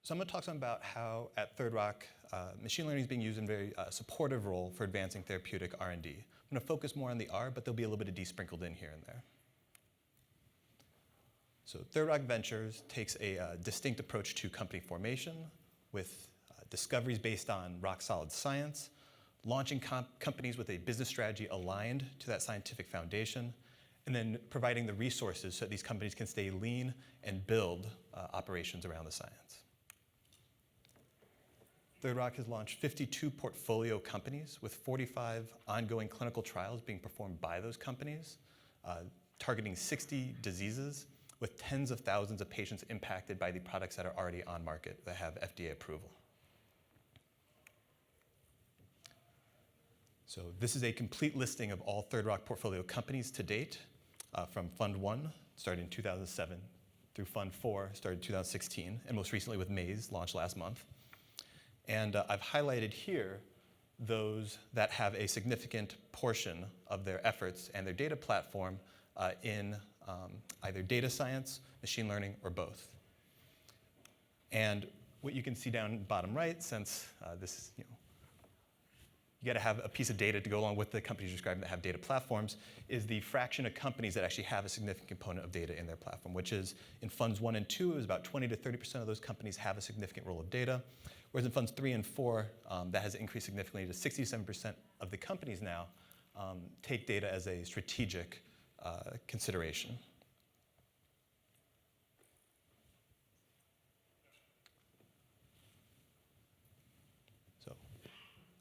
So I'm going to talk some about how at Third Rock, machine learning is being used in a very supportive role for advancing therapeutic R&D. I'm going to focus more on the R, but there'll be a little bit of D sprinkled in here and there. So Third Rock Ventures takes a distinct approach to company formation with discoveries based on rock-solid science, launching companies with a business strategy aligned to that scientific foundation, and then providing the resources so that these companies can stay lean and build operations around the science. Third Rock has launched 52 portfolio companies with 45 ongoing clinical trials being performed by those companies, targeting 60 diseases with tens of thousands of patients impacted by the products that are already on market that have FDA approval. So this is a complete listing of all Third Rock portfolio companies to date, from Fund 1, started in 2007, through Fund 4, started in 2016, and most recently with Maze, launched last month. And I've highlighted here those that have a significant portion of their efforts and their data platform in either data science, machine learning, or both. And what you can see down bottom right, since this is, you got to have a piece of data to go along with the companies describing that have data platforms, is the fraction of companies that actually have a significant component of data in their platform, which is in Funds 1 and 2, it was about 20 to 30% of those companies have a significant role of data. Whereas in Funds 3 and 4, that has increased significantly to 67% of the companies now take data as a strategic consideration. So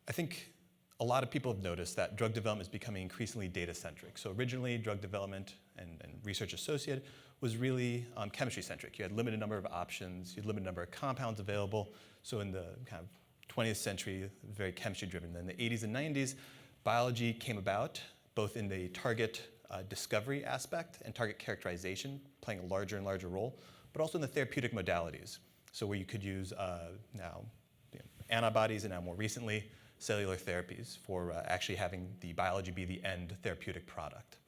I think a lot of people have noticed that drug development is becoming increasingly data-centric. So originally, drug development and research associated was really chemistry-centric. You had a limited number of options, you had a limited number of compounds available. So in the kind of 20th century, very chemistry-driven. Then in the 80s and 90s, biology came about, both in the target discovery aspect and target characterization, playing a larger and larger role, but also in the therapeutic modalities. So where you could use antibodies and now more recently, cellular therapies for actually having the biology be the end therapeutic product.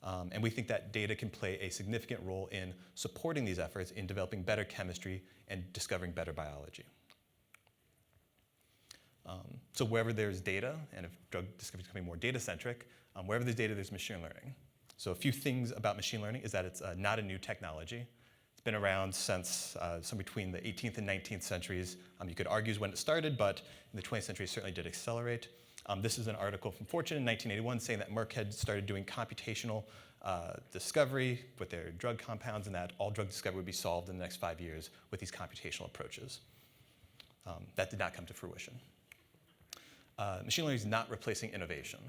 And we think that data can play a significant role in supporting these efforts in developing better chemistry and discovering better biology. So wherever there's data, and if drug discovery is becoming more data-centric, wherever there's data, there's machine learning. So a few things about machine learning is that it's not a new technology. It's been around since somewhere between the 18th and 19th centuries. You could argue when it started, but in the 20th century it certainly did accelerate. This is an article from Fortune in 1981 saying that Merck had started doing computational discovery with their drug compounds, and that all drug discovery would be solved in the next 5 years with these computational approaches. That did not come to fruition. Machine learning is not replacing innovation.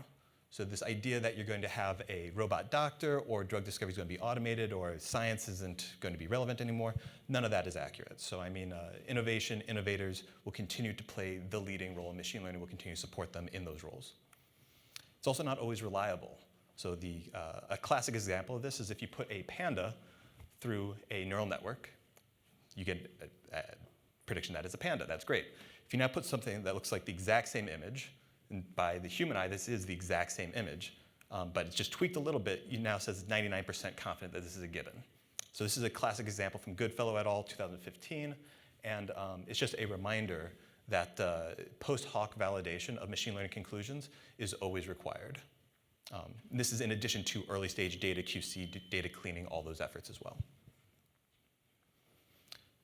So this idea that you're going to have a robot doctor or drug discovery is going to be automated or science isn't going to be relevant anymore, none of that is accurate. So I mean, innovation, innovators will continue to play the leading role, and machine learning will continue to support them in those roles. It's also not always reliable. So a classic example of this is if you put a panda through a neural network, you get a prediction that it's a panda. That's great. If you now put something that looks like the exact same image, and by the human eye, this is the exact same image, but it's just tweaked a little bit, it now says 99% confident that this is a given. So this is a classic example from Goodfellow et al., 2015, and it's just a reminder that post hoc validation of machine learning conclusions is always required. This is in addition to early stage data QC, data cleaning, all those efforts as well.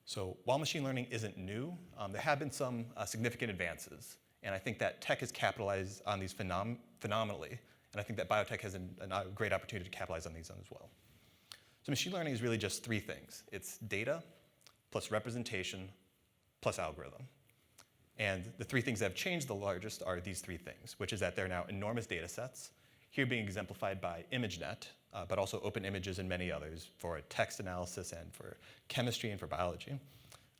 So while machine learning isn't new, there have been some significant advances. And I think that tech has capitalized on these phenomenally. And I think that biotech has a great opportunity to capitalize on these as well. So machine learning is really just three things. It's data, plus representation, plus algorithm. And the three things that have changed the largest are these three things, which is that there are now enormous data sets, here being exemplified by ImageNet, but also Open Images and many others for text analysis and for chemistry and for biology.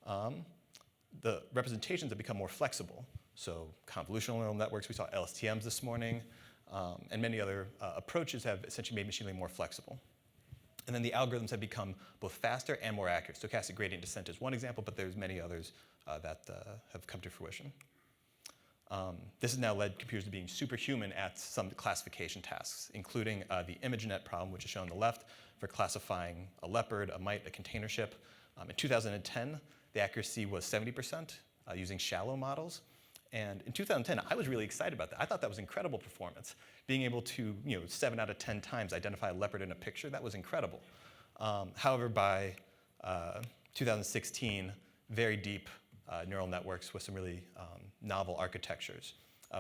The representations have become more flexible. So convolutional neural networks, we saw LSTMs this morning, and many other approaches have essentially made machine learning more flexible. And then the algorithms have become both faster and more accurate. Stochastic gradient descent is one example, but there's many others that have come to fruition. This has now led computers to being superhuman at some classification tasks, including the ImageNet problem, which is shown on the left, for classifying a leopard, a mite, a container ship. In 2010, the accuracy was 70% using shallow models. And in 2010, I was really excited about that. I thought that was incredible performance. Being able to, 7 out of 10 times identify a leopard in a picture, that was incredible. However, by 2016, very deep neural networks with some really novel architectures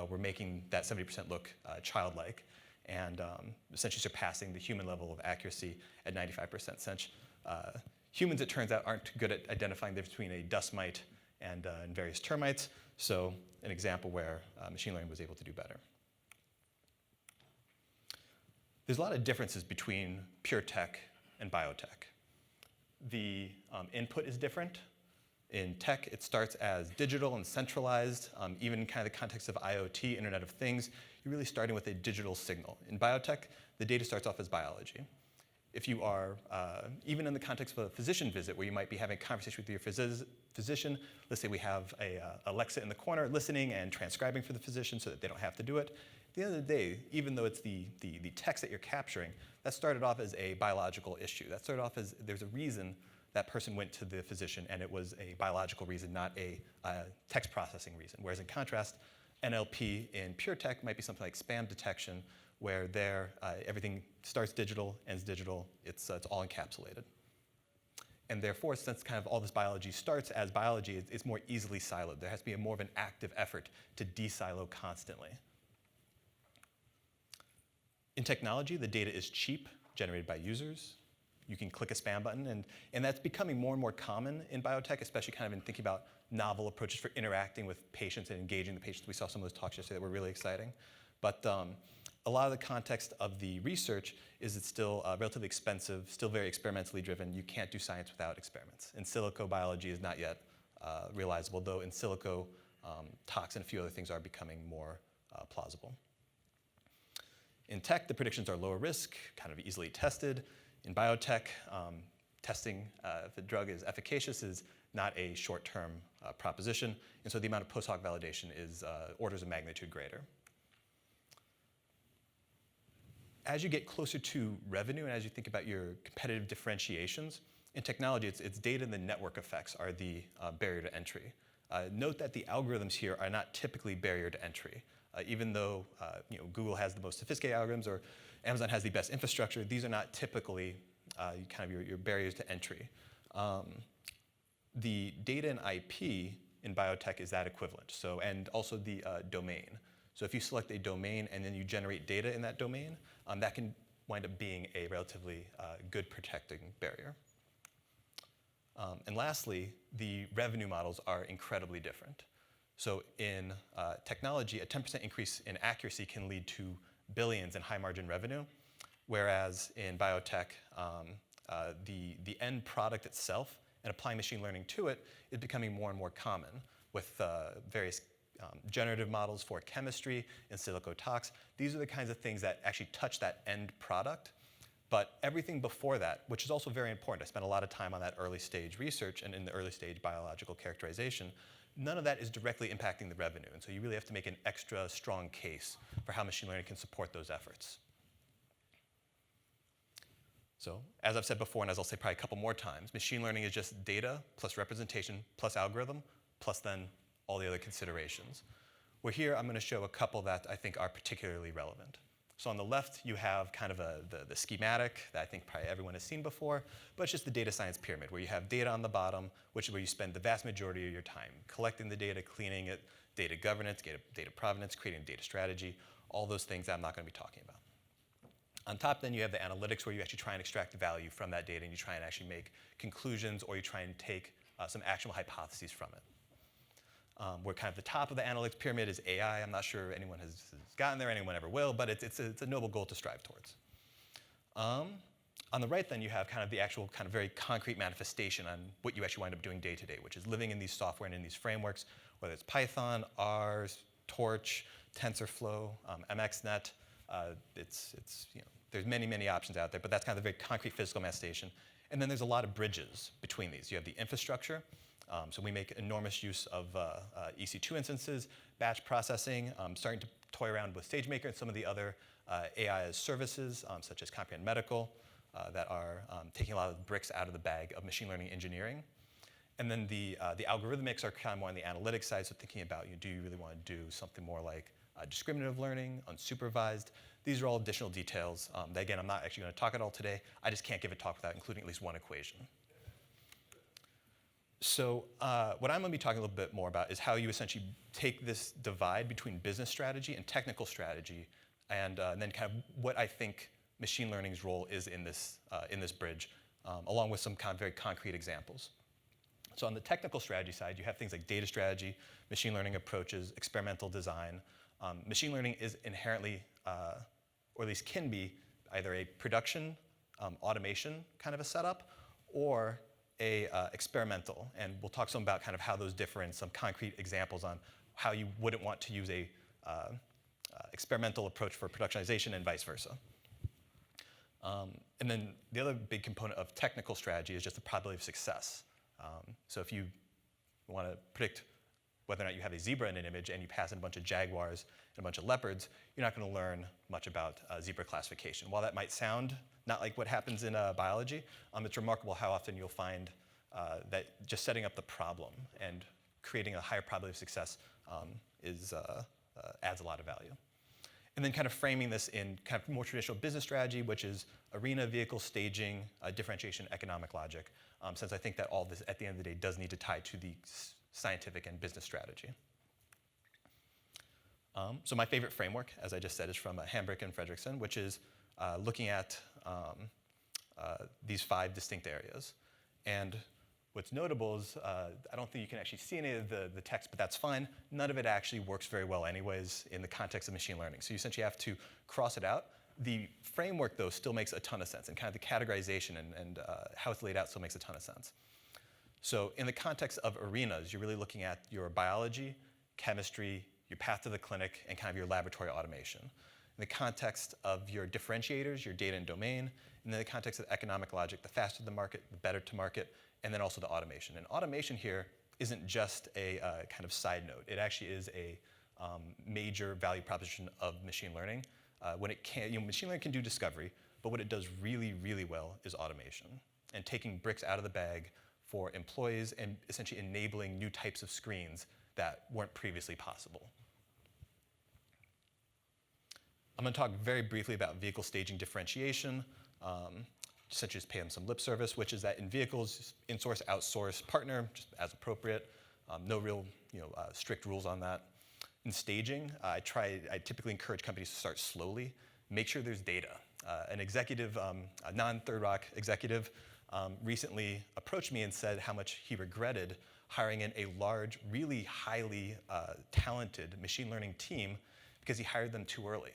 were making that 70% look childlike and essentially surpassing the human level of accuracy at 95%. Since humans, it turns out, aren't good at identifying the difference between a dust mite and various termites. So an example where machine learning was able to do better. There's a lot of differences between pure tech and biotech. The input is different. In tech, it starts as digital and centralized. Even in kind of the context of IoT, Internet of Things, you're really starting with a digital signal. In biotech, the data starts off as biology. If you are, even in the context of a physician visit, where you might be having a conversation with your physician, let's say we have a Alexa in the corner listening and transcribing for the physician so that they don't have to do it. At the end of the day, even though it's the text that you're capturing, that started off as a biological issue. That started off as there's a reason that person went to the physician, and it was a biological reason, not a text processing reason. Whereas in contrast, NLP in pure tech might be something like spam detection, where there everything starts digital, ends digital, it's all encapsulated. And therefore, since kind of all this biology starts as biology, it's more easily siloed. There has to be more of an active effort to de-silo constantly. In technology, the data is cheap, generated by users. You can click a spam button, and that's becoming more and more common in biotech, especially kind of in thinking about novel approaches for interacting with patients and engaging the patients. We saw some of those talks yesterday that were really exciting. But a lot of the context of the research is it's still relatively expensive, still very experimentally driven. You can't do science without experiments. In silico biology is not yet realizable, though in silico tox and a few other things are becoming more plausible. In tech, the predictions are lower risk, kind of easily tested. In biotech, testing if a drug is efficacious is not a short-term proposition, and so the amount of post-hoc validation is orders of magnitude greater. As you get closer to revenue and as you think about your competitive differentiations, in technology, it's data and the network effects are the barrier to entry. Note that the algorithms here are not typically barrier to entry. Even though Google has the most sophisticated algorithms or Amazon has the best infrastructure, these are not typically kind of your barriers to entry. The data and IP in biotech is that equivalent. So, and also the domain. So if you select a domain and then you generate data in that domain, that can wind up being a relatively good protecting barrier. And lastly, the revenue models are incredibly different. So in technology, a 10% increase in accuracy can lead to billions in high margin revenue, whereas in biotech, the end product itself and applying machine learning to it is becoming more and more common with various generative models for chemistry and silico tox. These are the kinds of things that actually touch that end product. But everything before that, which is also very important, I spent a lot of time on that early stage research and in the early stage biological characterization, none of that is directly impacting the revenue. And so you really have to make an extra strong case for how machine learning can support those efforts. So as I've said before, and as I'll say probably a couple more times, machine learning is just data plus representation plus algorithm plus then all the other considerations. Well, here I'm going to show a couple that I think are particularly relevant. So on the left, you have kind of the schematic that I think probably everyone has seen before, but it's just the data science pyramid, where you have data on the bottom, which is where you spend the vast majority of your time collecting the data, cleaning it, data governance, data provenance, creating a data strategy, all those things that I'm not going to be talking about. On top, then, you have the analytics, where you actually try and extract value from that data, and you try and actually make conclusions, or you try and take some actionable hypotheses from it. Where kind of the top of the analytics pyramid is AI. I'm not sure anyone has gotten there, anyone ever will, but it's a noble goal to strive towards. On the right, then, you have kind of the actual kind of very concrete manifestation on what you actually wind up doing day to day, which is living in these software and in these frameworks, whether it's Python, R, Torch, TensorFlow, MXNet. There's many options out there, but that's kind of the very concrete physical manifestation. And then there's a lot of bridges between these. You have the infrastructure. So we make enormous use of EC2 instances, batch processing, starting to toy around with SageMaker and some of the other AI as services, such as Comprehend Medical, that are taking a lot of the bricks out of the bag of machine learning engineering. And then the algorithmics are kind of more on the analytics side, so thinking about, do you really want to do something more like discriminative learning, unsupervised? These are all additional details that, again, I'm not actually going to talk at all today. I just can't give a talk without including at least one equation. So what I'm going to be talking a little bit more about is how you essentially take this divide between business strategy and technical strategy, and then kind of what I think machine learning's role is in this bridge, along with some kind of very concrete examples. So on the technical strategy side, you have things like data strategy, machine learning approaches, experimental design. Machine learning is inherently, or at least can be, either a production automation kind of a setup, or a experimental. And we'll talk some about kind of how those differ and some concrete examples on how you wouldn't want to use a experimental approach for productionization and vice versa. And then the other big component of technical strategy is just the probability of success. So if you want to predict whether or not you have a zebra in an image and you pass in a bunch of jaguars and a bunch of leopards, you're not going to learn much about zebra classification. While that might sound not like what happens in biology, it's remarkable how often you'll find that just setting up the problem and creating a higher probability of success adds a lot of value. And then kind of framing this in kind of more traditional business strategy, which is arena, vehicle, staging, differentiation, economic logic, since I think that all this, at the end of the day, does need to tie to the scientific and business strategy. So my favorite framework, as I just said, is from Hambrick and Fredrickson, which is looking at these 5 distinct areas. And what's notable is, I don't think you can actually see any of the text, but that's fine. None of it actually works very well anyways in the context of machine learning. So you essentially have to cross it out. The framework, though, still makes a ton of sense, and kind of the categorization and how it's laid out still makes a ton of sense. So in the context of arenas, you're really looking at your biology, chemistry, your path to the clinic, and kind of your laboratory automation. In the context of your differentiators, your data and domain, and in the context of economic logic, the faster the market, the better to market, and then also the automation. And automation here isn't just a kind of side note. It actually is a major value proposition of machine learning. When it can, machine learning can do discovery, but what it does really, really well is automation and taking bricks out of the bag for employees and essentially enabling new types of screens that weren't previously possible. I'm going to talk very briefly about vehicle staging differentiation, such as pay them some lip service, which is that in vehicles, in-source, outsource, partner, just as appropriate. No real strict rules on that. In staging, I typically encourage companies to start slowly. Make sure there's data. An executive, a non-Third Rock executive, recently approached me and said how much he regretted hiring in a large, really highly talented machine learning team because he hired them too early.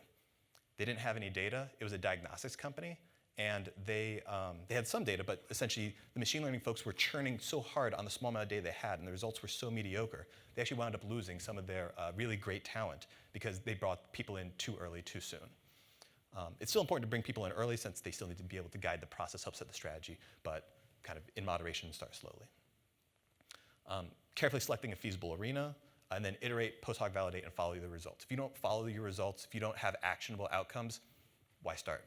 They didn't have any data. It was a diagnostics company, and they had some data, but essentially the machine learning folks were churning so hard on the small amount of data they had, and the results were so mediocre, they actually wound up losing some of their really great talent because they brought people in too early, too soon. It's still important to bring people in early since they still need to be able to guide the process, help set the strategy, but kind of in moderation, start slowly. Carefully selecting a feasible arena, and then iterate, post hoc validate, and follow the results. If you don't follow your results, if you don't have actionable outcomes, why start?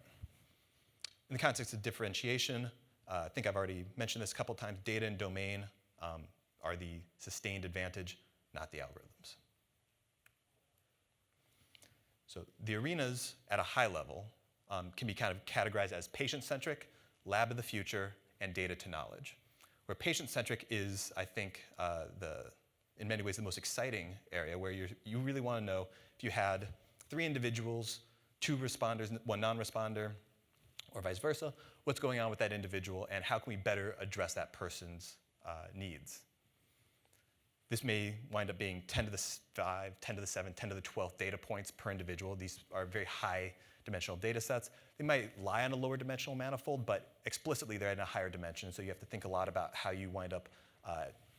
In the context of differentiation, I think I've already mentioned this a couple times, data and domain are the sustained advantage, not the algorithms. So the arenas at a high level can be kind of categorized as patient-centric, lab of the future, and data to knowledge. Where patient-centric is, I think, in many ways the most exciting area, where you really want to know if you had 3 individuals, 2 responders, 1 non-responder, or vice versa, what's going on with that individual and how can we better address that person's needs. This may wind up being 10 to the 5, 10 to the 7, 10 to the 12th data points per individual. These are very high dimensional data sets. They might lie on a lower dimensional manifold, but explicitly they're in a higher dimension, so you have to think a lot about how you wind up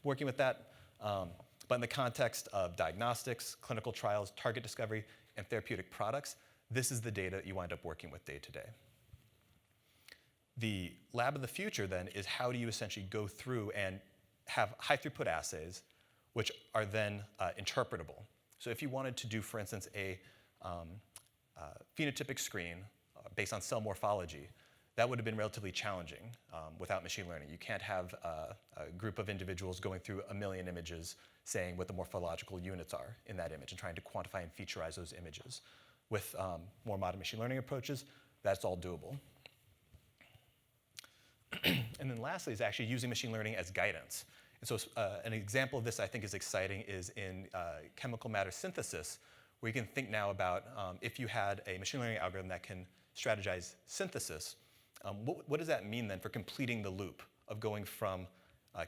working with that. But in the context of diagnostics, clinical trials, target discovery, and therapeutic products, this is the data you wind up working with day to day. The lab of the future, then, is how do you essentially go through and have high throughput assays which are then interpretable. So if you wanted to do, for instance, a phenotypic screen based on cell morphology, that would have been relatively challenging without machine learning. You can't have a group of individuals going through 1 million images saying what the morphological units are in that image and trying to quantify and featureize those images. With more modern machine learning approaches, that's all doable. And then lastly is actually using machine learning as guidance. And so an example of this I think is exciting is in chemical matter synthesis, where you can think now about if you had a machine learning algorithm that can strategize synthesis, what does that mean then for completing the loop of going from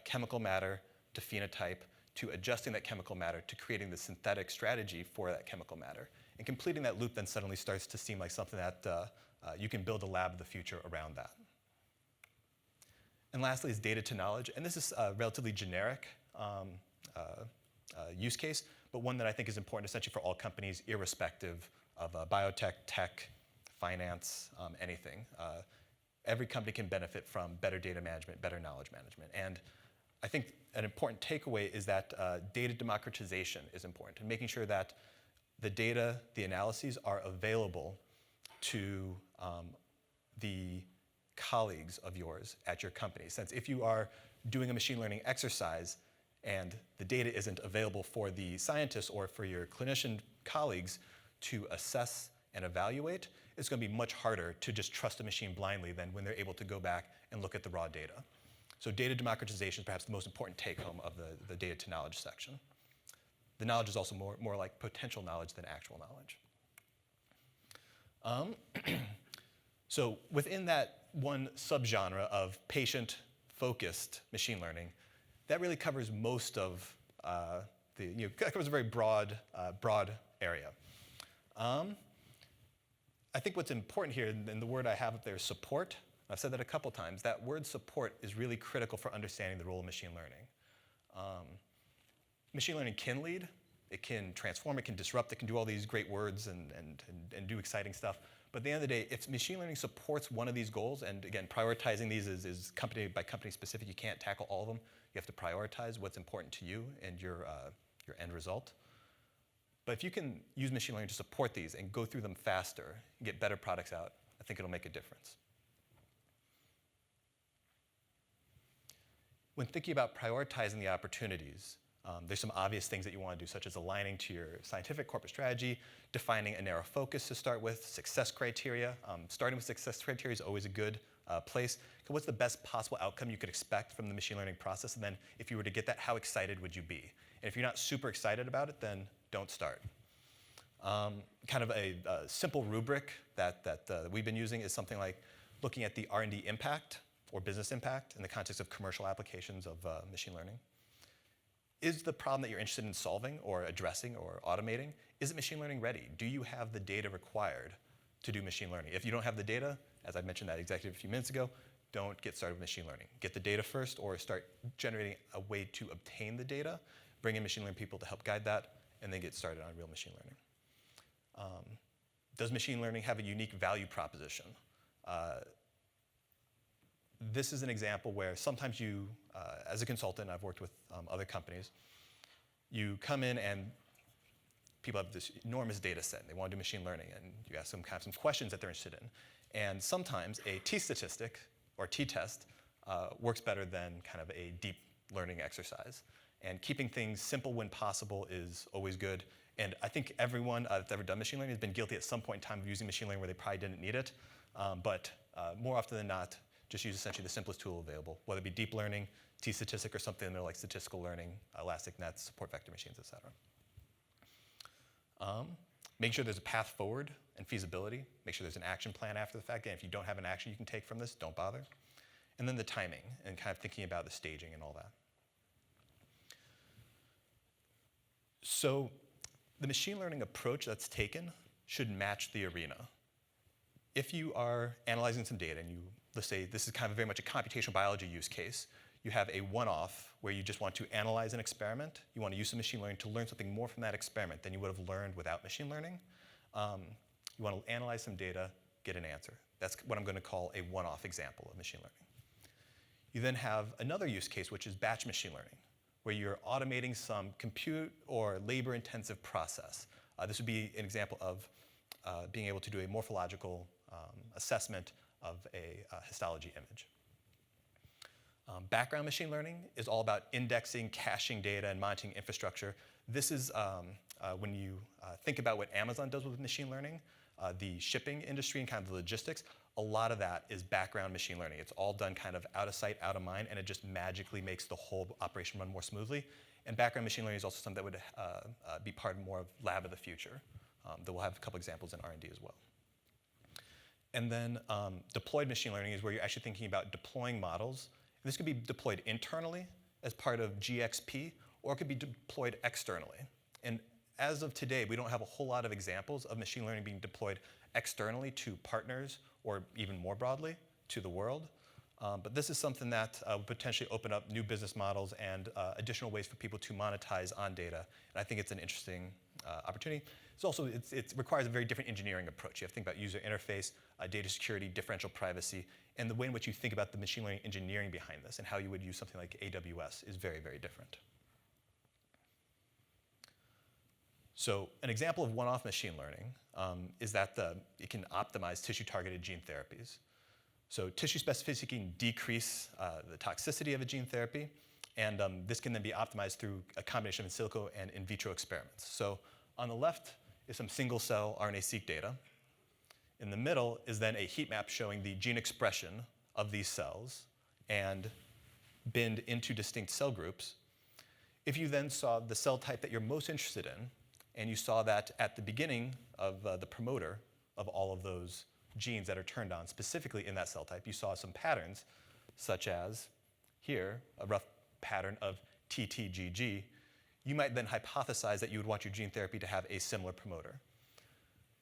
chemical matter to phenotype to adjusting that chemical matter to creating the synthetic strategy for that chemical matter? And completing that loop then suddenly starts to seem like something that you can build a lab of the future around that. And lastly is data to knowledge. And this is a relatively generic use case, but one that I think is important essentially for all companies, irrespective of biotech, tech, finance, anything. Every company can benefit from better data management, better knowledge management. And I think an important takeaway is that data democratization is important, and making sure that the data, the analyses are available to the colleagues of yours at your company. Since if you are doing a machine learning exercise and the data isn't available for the scientists or for your clinician colleagues to assess and evaluate, it's going to be much harder to just trust a machine blindly than when they're able to go back and look at the raw data. So data democratization is perhaps the most important take-home of the data to knowledge section. The knowledge is also more like potential knowledge than actual knowledge. So within that one subgenre of patient-focused machine learning, that really covers most of that covers a very broad area. I think what's important here, and the word I have up there is support. I've said that a couple times. That word support is really critical for understanding the role of machine learning. Machine learning can lead, it can transform, it can disrupt, it can do all these great words and do exciting stuff. But at the end of the day, if machine learning supports one of these goals, and again, prioritizing these is company by company specific, you can't tackle all of them. You have to prioritize what's important to you and your end result. But if you can use machine learning to support these and go through them faster and get better products out, I think it'll make a difference. When thinking about prioritizing the opportunities, there's some obvious things that you want to do, such as aligning to your scientific corporate strategy, defining a narrow focus to start with, success criteria. Starting with success criteria is always a good place. What's the best possible outcome you could expect from the machine learning process? And then if you were to get that, how excited would you be? And if you're not super excited about it, then don't start. Kind of a simple rubric that we've been using is something like looking at the R&D impact or business impact in the context of commercial applications of machine learning. Is the problem that you're interested in solving or addressing or automating, is it machine learning ready? Do you have the data required to do machine learning? If you don't have the data, as I mentioned that executive a few minutes ago, don't get started with machine learning. Get the data first or start generating a way to obtain the data, bring in machine learning people to help guide that, and then get started on real machine learning. Does machine learning have a unique value proposition? This is an example where sometimes you, as a consultant, I've worked with other companies, you come in and people have this enormous data set and they want to do machine learning, and you ask them kind of some questions that they're interested in. And sometimes a t-statistic or t-test works better than kind of a deep learning exercise. And keeping things simple when possible is always good. And I think everyone that's ever done machine learning has been guilty at some point in time of using machine learning where they probably didn't need it. But more often than not, just use essentially the simplest tool available, whether it be deep learning, t-statistic, or something like statistical learning, elastic nets, support vector machines, et cetera. Make sure there's a path forward and feasibility. Make sure there's an action plan after the fact. And if you don't have an action you can take from this, don't bother. And then the timing and kind of thinking about the staging and all that. So the machine learning approach that's taken should match the arena. If you are analyzing some data and you, let's say this is kind of very much a computational biology use case, you have a one-off where you just want to analyze an experiment. You want to use some machine learning to learn something more from that experiment than you would have learned without machine learning. You want to analyze some data, get an answer. That's what I'm going to call a one-off example of machine learning. You then have another use case, which is batch machine learning, where you're automating some compute or labor-intensive process. This would be an example of being able to do a morphological assessment of a histology image. Background machine learning is all about indexing, caching data, and monitoring infrastructure. This is when you think about what Amazon does with machine learning, the shipping industry and kind of the logistics, a lot of that is background machine learning. It's all done kind of out of sight, out of mind, and it just magically makes the whole operation run more smoothly. And background machine learning is also something that would be part more of lab of the future. That we'll have a couple examples in R&D as well. And then deployed machine learning is where you're actually thinking about deploying models. And this could be deployed internally as part of GXP, or it could be deployed externally. And as of today, we don't have a whole lot of examples of machine learning being deployed externally to partners, or even more broadly, to the world. But this is something that would potentially open up new business models and additional ways for people to monetize on data. And I think it's an interesting opportunity. It's also, it requires a very different engineering approach. You have to think about user interface, data security, differential privacy, and the way in which you think about the machine learning engineering behind this and how you would use something like AWS is very, very different. So an example of one-off machine learning is that it can optimize tissue-targeted gene therapies. So tissue specificity can decrease the toxicity of a gene therapy, and this can then be optimized through a combination of in silico and in vitro experiments. So on the left is some single-cell RNA-seq data. In the middle is then a heat map showing the gene expression of these cells and binned into distinct cell groups. If you then saw the cell type that you're most interested in, and you saw that at the beginning of the promoter of all of those genes that are turned on, specifically in that cell type, you saw some patterns, such as here, a rough pattern of TTGG. You might then hypothesize that you would want your gene therapy to have a similar promoter.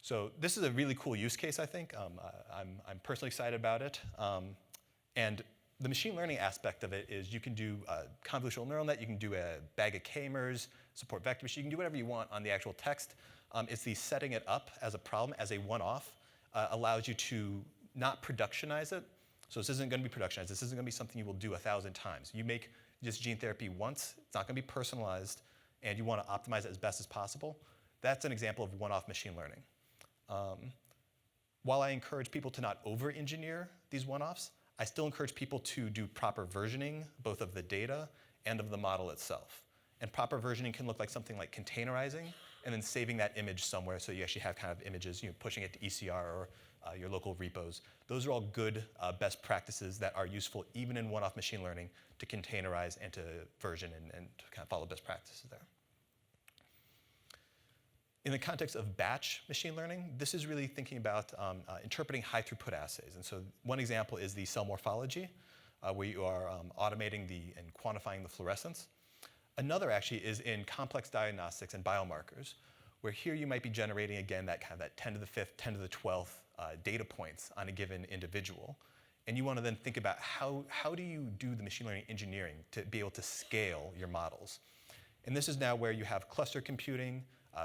So this is a really cool use case, I think. I'm personally excited about it. And the machine learning aspect of it is you can do a convolutional neural net, you can do a bag of k-mers, support vector machine, you can do whatever you want on the actual text. It's the setting it up as a problem, as a one-off, allows you to not productionize it. So this isn't going to be productionized. This isn't going to be something you will do 1,000 times. You make this gene therapy once, it's not going to be personalized, and you want to optimize it as best as possible. That's an example of one-off machine learning. While I encourage people to not over-engineer these one-offs, I still encourage people to do proper versioning, both of the data and of the model itself. And proper versioning can look like something like containerizing and then saving that image somewhere so you actually have kind of images, pushing it to ECR or your local repos. Those are all good best practices that are useful even in one-off machine learning to containerize and to version and to kind of follow best practices there. In the context of batch machine learning, this is really thinking about interpreting high-throughput assays. And so one example is the cell morphology, where you are automating and quantifying the fluorescence. Another actually is in complex diagnostics and biomarkers, where here you might be generating, again, that kind of that 10 to the 5th, 10 to the 12th data points on a given individual. And you want to then think about how do you do the machine learning engineering to be able to scale your models. And this is now where you have cluster computing,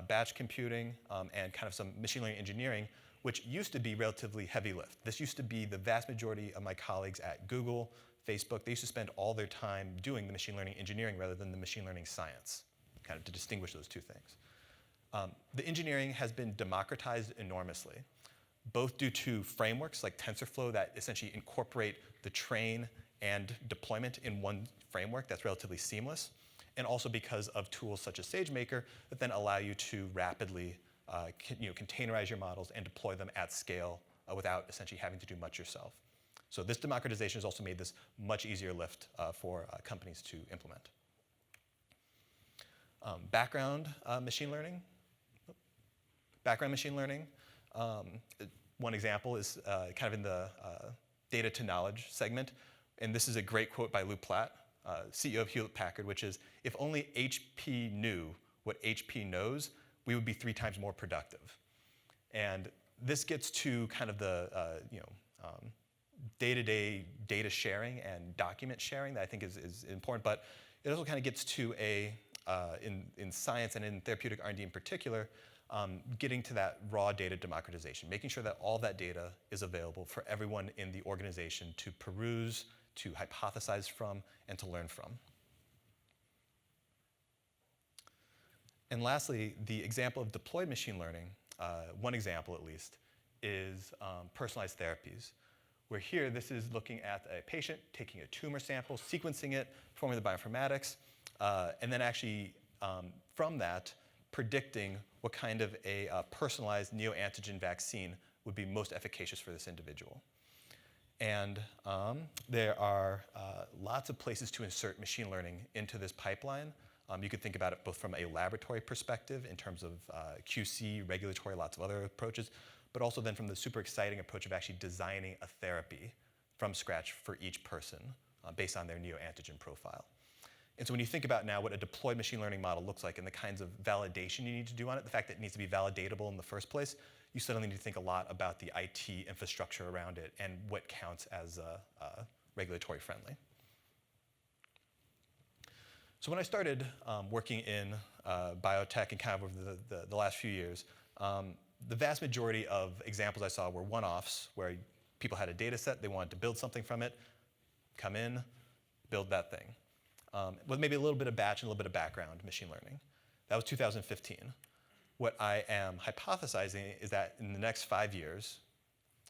batch computing, and kind of some machine learning engineering, which used to be relatively heavy lift. This used to be the vast majority of my colleagues at Google, Facebook. They used to spend all their time doing the machine learning engineering rather than the machine learning science, kind of to distinguish those two things. The engineering has been democratized enormously, both due to frameworks like TensorFlow that essentially incorporate the train and deployment in one framework that's relatively seamless, and also because of tools such as SageMaker that then allow you to rapidly containerize your models and deploy them at scale without essentially having to do much yourself. So this democratization has also made this much easier lift for companies to implement. Background machine learning. Background machine learning. One example is kind of in the data to knowledge segment. And this is a great quote by Lou Platt, CEO of Hewlett-Packard, which is, if only HP knew what HP knows, we would be 3 times more productive. And this gets to kind of the day-to-day data sharing and document sharing that I think is important, but it also kind of gets to in science and in therapeutic R&D in particular, getting to that raw data democratization, making sure that all that data is available for everyone in the organization to peruse, to hypothesize from, and to learn from. And lastly, the example of deployed machine learning, one example at least, is personalized therapies, where here, this is looking at a patient, taking a tumor sample, sequencing it, performing the bioinformatics, and then actually, from that, predicting what kind of a personalized neoantigen vaccine would be most efficacious for this individual. And there are lots of places to insert machine learning into this pipeline. You could think about it both from a laboratory perspective in terms of QC, regulatory, lots of other approaches, but also then from the super exciting approach of actually designing a therapy from scratch for each person based on their neoantigen profile. And so when you think about now what a deployed machine learning model looks like and the kinds of validation you need to do on it, the fact that it needs to be validatable in the first place, you suddenly need to think a lot about the IT infrastructure around it and what counts as regulatory friendly. So when I started working in biotech and kind of over the last few years, the vast majority of examples I saw were one-offs where people had a data set, they wanted to build something from it, come in, build that thing. With maybe a little bit of batch and a little bit of background machine learning. That was 2015. What I am hypothesizing is that in the next 5 years,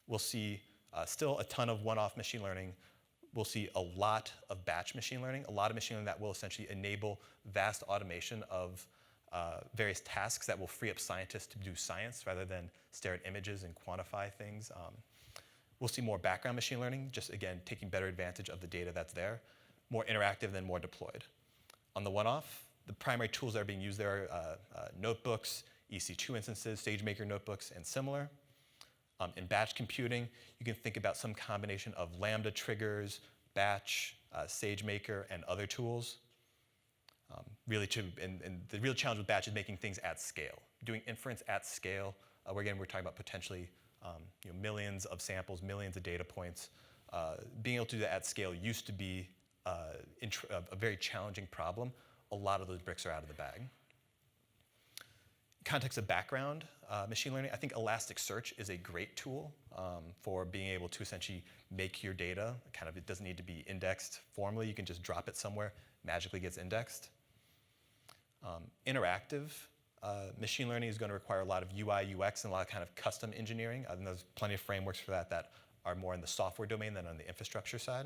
we'll see still a ton of one-off machine learning. We'll see a lot of batch machine learning, a lot of machine learning that will essentially enable vast automation of various tasks that will free up scientists to do science rather than stare at images and quantify things. We'll see more background machine learning, just again, taking better advantage of the data that's there, more interactive than more deployed. On the one-off, the primary tools that are being used there are notebooks, EC2 instances, SageMaker notebooks, and similar. In batch computing, you can think about some combination of Lambda triggers, batch, SageMaker, and other tools. And the real challenge with batch is making things at scale. Doing inference at scale, where again, we're talking about potentially millions of samples, millions of data points. Being able to do that at scale used to be a very challenging problem. A lot of those bricks are out of the bag. Context of background machine learning, I think Elasticsearch is a great tool for being able to essentially make your data, it doesn't need to be indexed formally, you can just drop it somewhere, magically gets indexed. Interactive machine learning is going to require a lot of UI, UX, and a lot of kind of custom engineering. And there's plenty of frameworks for that are more in the software domain than on the infrastructure side.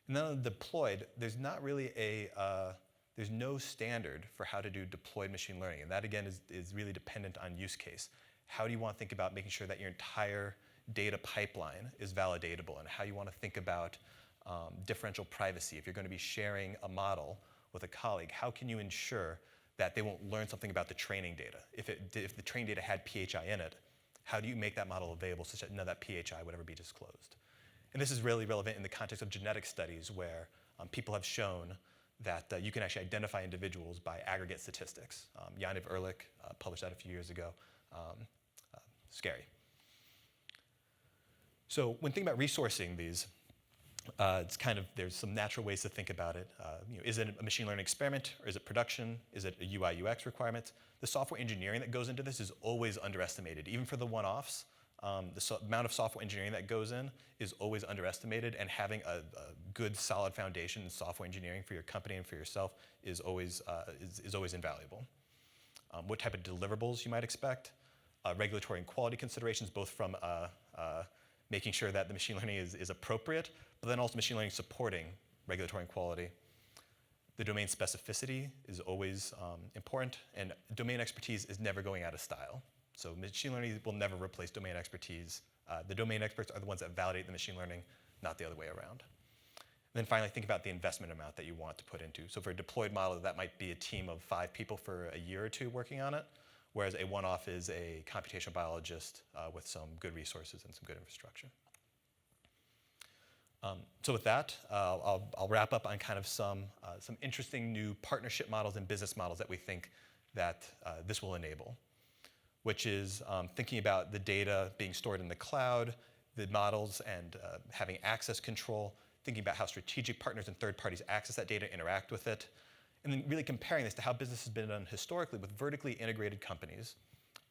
And then on the deployed, there's not really there's no standard for how to do deployed machine learning. And that, again, is really dependent on use case. How do you want to think about making sure that your entire data pipeline is validatable, and how you want to think about differential privacy? If you're going to be sharing a model with a colleague, how can you ensure that they won't learn something about the training data? If the training data had PHI in it, how do you make that model available such that none of that PHI would ever be disclosed? And this is really relevant in the context of genetic studies where people have shown that you can actually identify individuals by aggregate statistics. Yaniv Ehrlich published that a few years ago. Scary. So when thinking about resourcing these, there's some natural ways to think about it. Is it a machine learning experiment, or is it production? Is it a UI UX requirement? The software engineering that goes into this is always underestimated. Even for the one-offs, the amount of software engineering that goes in is always underestimated, and having a good, solid foundation in software engineering for your company and for yourself is always invaluable. What type of deliverables you might expect? Regulatory and quality considerations, both from making sure that the machine learning is appropriate, but then also machine learning supporting regulatory and quality. The domain specificity is always important, and domain expertise is never going out of style. So machine learning will never replace domain expertise. The domain experts are the ones that validate the machine learning, not the other way around. And then finally, think about the investment amount that you want to put into. So for a deployed model, that might be a team of 5 people for a year or 2 working on it, whereas a one-off is a computational biologist with some good resources and some good infrastructure. So with that, I'll wrap up on kind of some interesting new partnership models and business models that we think that this will enable, which is thinking about the data being stored in the cloud, the models and having access control, thinking about how strategic partners and third parties access that data, interact with it, and then really comparing this to how business has been done historically with vertically integrated companies,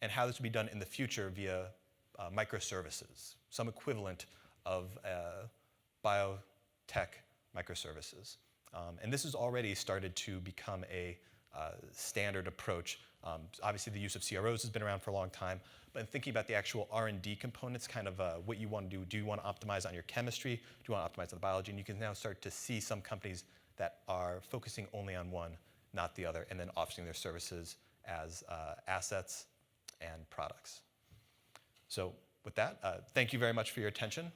and how this will be done in the future via microservices, some equivalent of biotech microservices. And this has already started to become a standard approach. Obviously, the use of CROs has been around for a long time, but in thinking about the actual R&D components, kind of what you want to do you want to optimize on your chemistry? Do you want to optimize on the biology? And you can now start to see some companies that are focusing only on one, not the other, and then offering their services as assets and products. So with that, thank you very much for your attention.